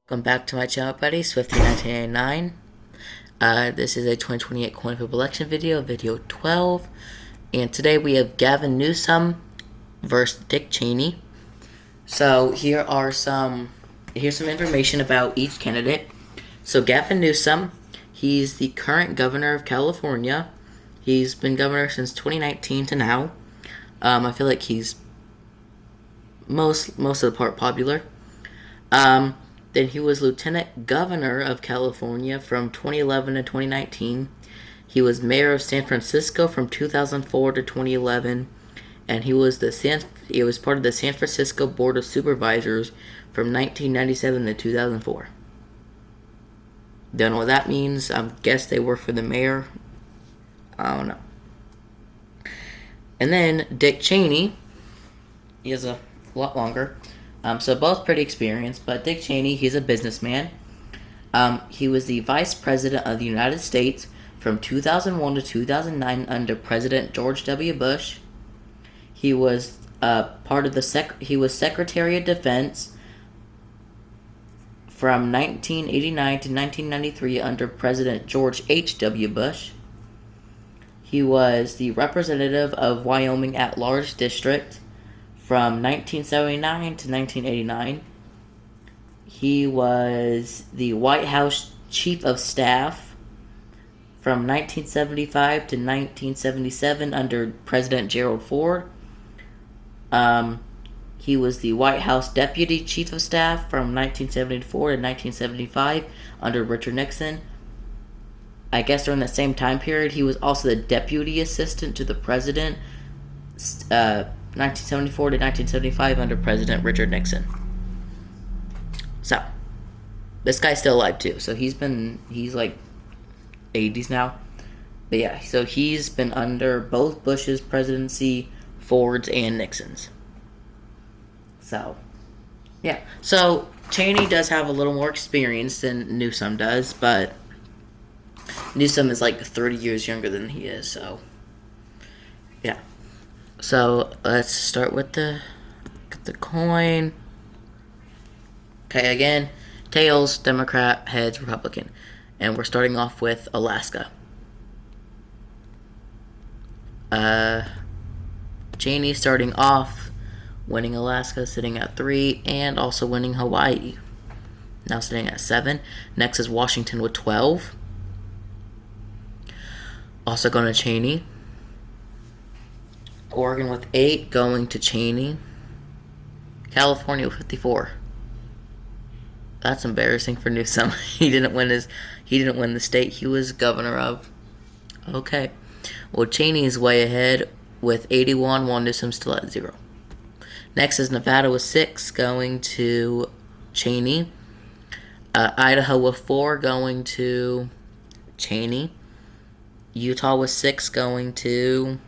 Welcome back to my channel, buddy, Swiftie1989. This is a 2028 coin flip election video 12. And today we have Gavin Newsom versus Dick Cheney. So here's some information about each candidate. So Gavin Newsom, he's the current governor of California. He's been governor since 2019 to now. I feel like he's most of the part popular. Then he was lieutenant governor of California from 2011 to 2019. He was mayor of San Francisco from 2004 to 2011, and he was part of the San Francisco Board of Supervisors from 1997 to 2004. Don't know what that means. I guess they work for the mayor. I don't know. And then Dick Cheney, he has a lot longer. So both pretty experienced, but Dick Cheney, he's a businessman. He was the Vice President of the United States from 2001 to 2009 under President George W. Bush. He was he was Secretary of Defense from 1989 to 1993 under President George H.W. Bush. He was the representative of Wyoming at-large district from 1979 to 1989. He was the White House Chief of Staff from 1975 to 1977 under President Gerald Ford. He was the White House Deputy Chief of Staff from 1974 to 1975 under Richard Nixon. I guess during the same time period, he was also the Deputy Assistant to the President, 1974 to 1975 under President Richard Nixon. So, this guy's still alive too. So he's like 80s now. But yeah, so he's been under both Bush's presidency, Ford's, and Nixon's. So, yeah. So, Cheney does have a little more experience than Newsom does, but Newsom is like 30 years younger than he is, so yeah. So let's start with the coin. Okay, again, tails, Democrat, heads, Republican. And we're starting off with Alaska. Cheney starting off, winning Alaska, sitting at 3, and also winning Hawaii. Now sitting at 7. Next is Washington with 12. Also going to Cheney. Oregon with 8, going to Cheney. California with 54. That's embarrassing for Newsom. He didn't win the state he was governor of. Okay. Well, Cheney is way ahead with 81, while Newsom's still at 0. Next is Nevada with 6, going to Cheney. Idaho with 4, going to Cheney. Utah with 6, going to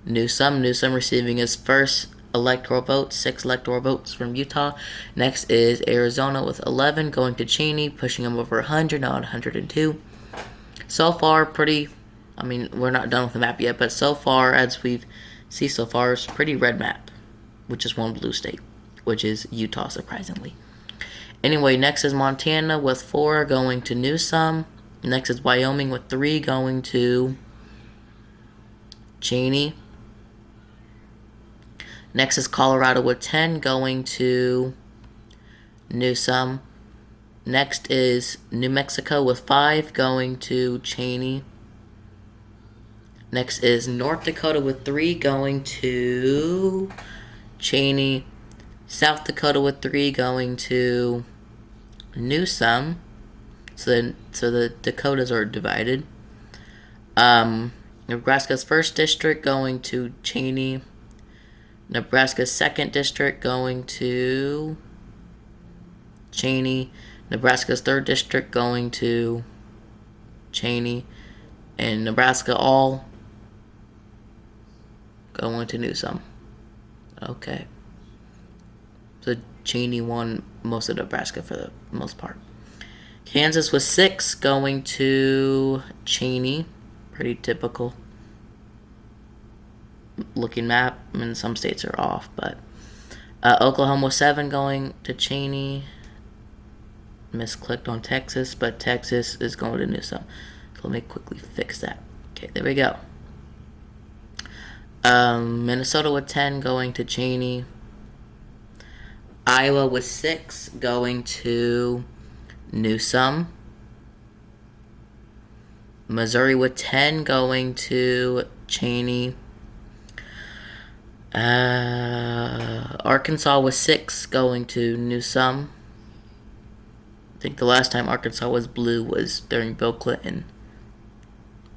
Newsom. Newsom receiving his first electoral vote, 6 electoral votes from Utah. Next is Arizona with 11, going to Cheney, pushing him over 100, now at 102. So far, we're not done with the map yet, but so far, as we've seen so far, it's a pretty red map, which is one blue state, which is Utah, surprisingly. Anyway, next is Montana with 4, going to Newsom. Next is Wyoming with 3, going to Cheney. Next is Colorado with 10, going to Newsom. Next is New Mexico with 5, going to Cheney. Next is North Dakota with 3, going to Cheney. South Dakota with 3, going to Newsom. So the Dakotas are divided. Nebraska's 1st district going to Cheney. Nebraska's 2nd district going to Cheney. Nebraska's 3rd district going to Cheney. And Nebraska all going to Newsom. Okay. So Cheney won most of Nebraska for the most part. Kansas was 6, going to Cheney. Pretty typical looking map. I mean, some states are off, but Oklahoma was 7, going to Cheney. misclicked on Texas, but Texas is going to Newsom. So let me quickly fix that. Okay, there we go. Minnesota with 10 going to Cheney. Iowa with 6 going to Newsom. Missouri with 10 going to Cheney. Arkansas with 6 going to Newsom. I think the last time Arkansas was blue was during Bill Clinton.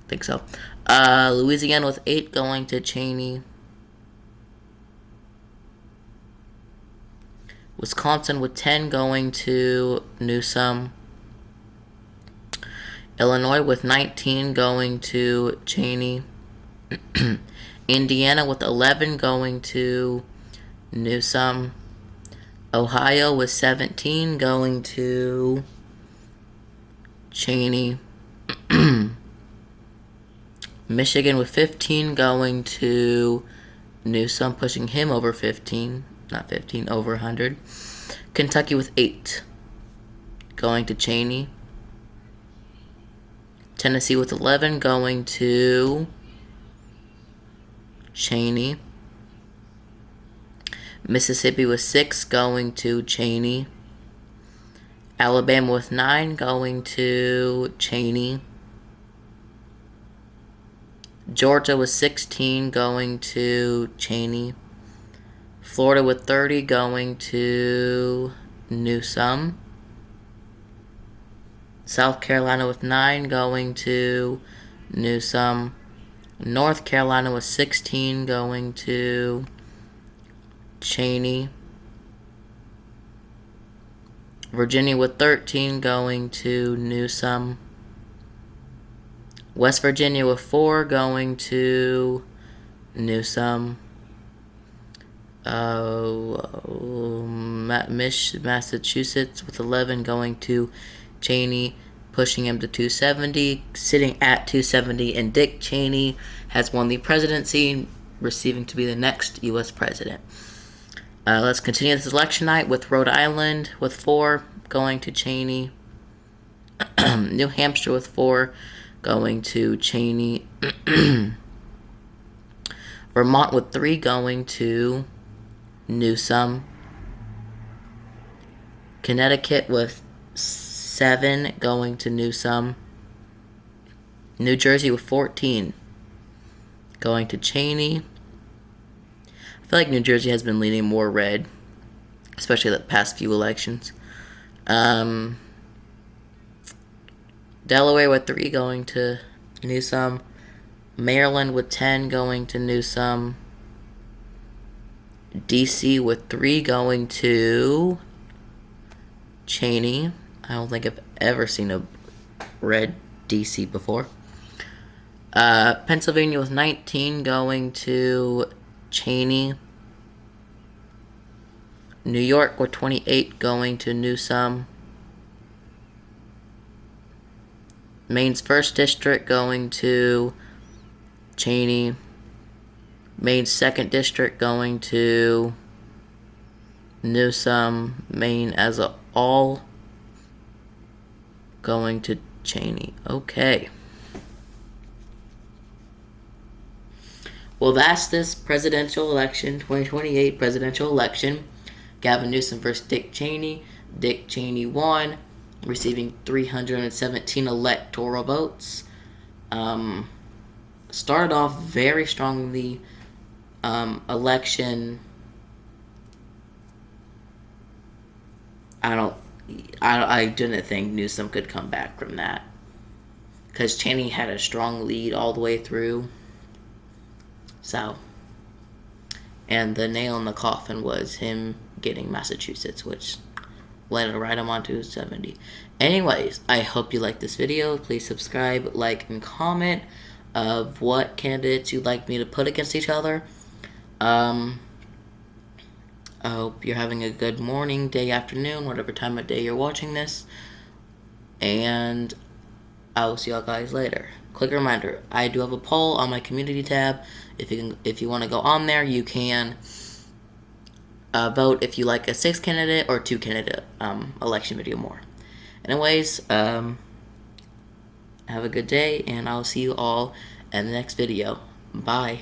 I think so. Louisiana with 8 going to Cheney. Wisconsin with 10 going to Newsom. Illinois with 19 going to Cheney. Indiana with 11 going to Newsom. Ohio with 17 going to Cheney. Michigan with 15 going to Newsom, pushing him over 15. Not 15, over 100. Kentucky with 8 going to Cheney. Tennessee with 11 going to Cheney. Mississippi with 6 going to Cheney. Alabama with 9 going to Cheney. Georgia with 16 going to Cheney. Florida with 30 going to Newsom. South Carolina with 9 going to Newsom. North Carolina with 16 going to Cheney. Virginia with 13 going to Newsom. West Virginia with 4 going to Newsom. Massachusetts with 11 going to Cheney, pushing him to 270, sitting at 270, and Dick Cheney has won the presidency, receiving to be the next U.S. president. Let's continue this election night with Rhode Island with 4 going to Cheney. New Hampshire with 4 going to Cheney. Vermont with 3 going to Newsom. Connecticut with 7 going to Newsom. New Jersey with 14 going to Cheney. I feel like New Jersey has been leaning more red, especially the past few elections. Delaware with 3 going to Newsom. Maryland with 10 going to Newsom. DC with 3 going to Cheney. I don't think I've ever seen a red DC before. Pennsylvania with 19 going to Cheney. New York with 28 going to Newsom. Maine's 1st District going to Cheney. Maine's 2nd District going to Newsom. Maine as a all going to Cheney. Okay. Well, that's this presidential election, 2028 presidential election. Gavin Newsom versus Dick Cheney. Dick Cheney won, receiving 317 electoral votes. Started off very strongly. Election. I didn't think Newsom could come back from that, because Cheney had a strong lead all the way through. So, and the nail in the coffin was him getting Massachusetts, which led right him on to 70. Anyways, I hope you liked this video. Please subscribe, like, and comment of what candidates you'd like me to put against each other. I hope you're having a good morning, day, afternoon, whatever time of day you're watching this. And I will see y'all guys later. Quick reminder, I do have a poll on my community tab. If you want to go on there, you can vote if you like a 6 candidate or 2 candidate election video more. Anyways, have a good day, and I'll see you all in the next video. Bye.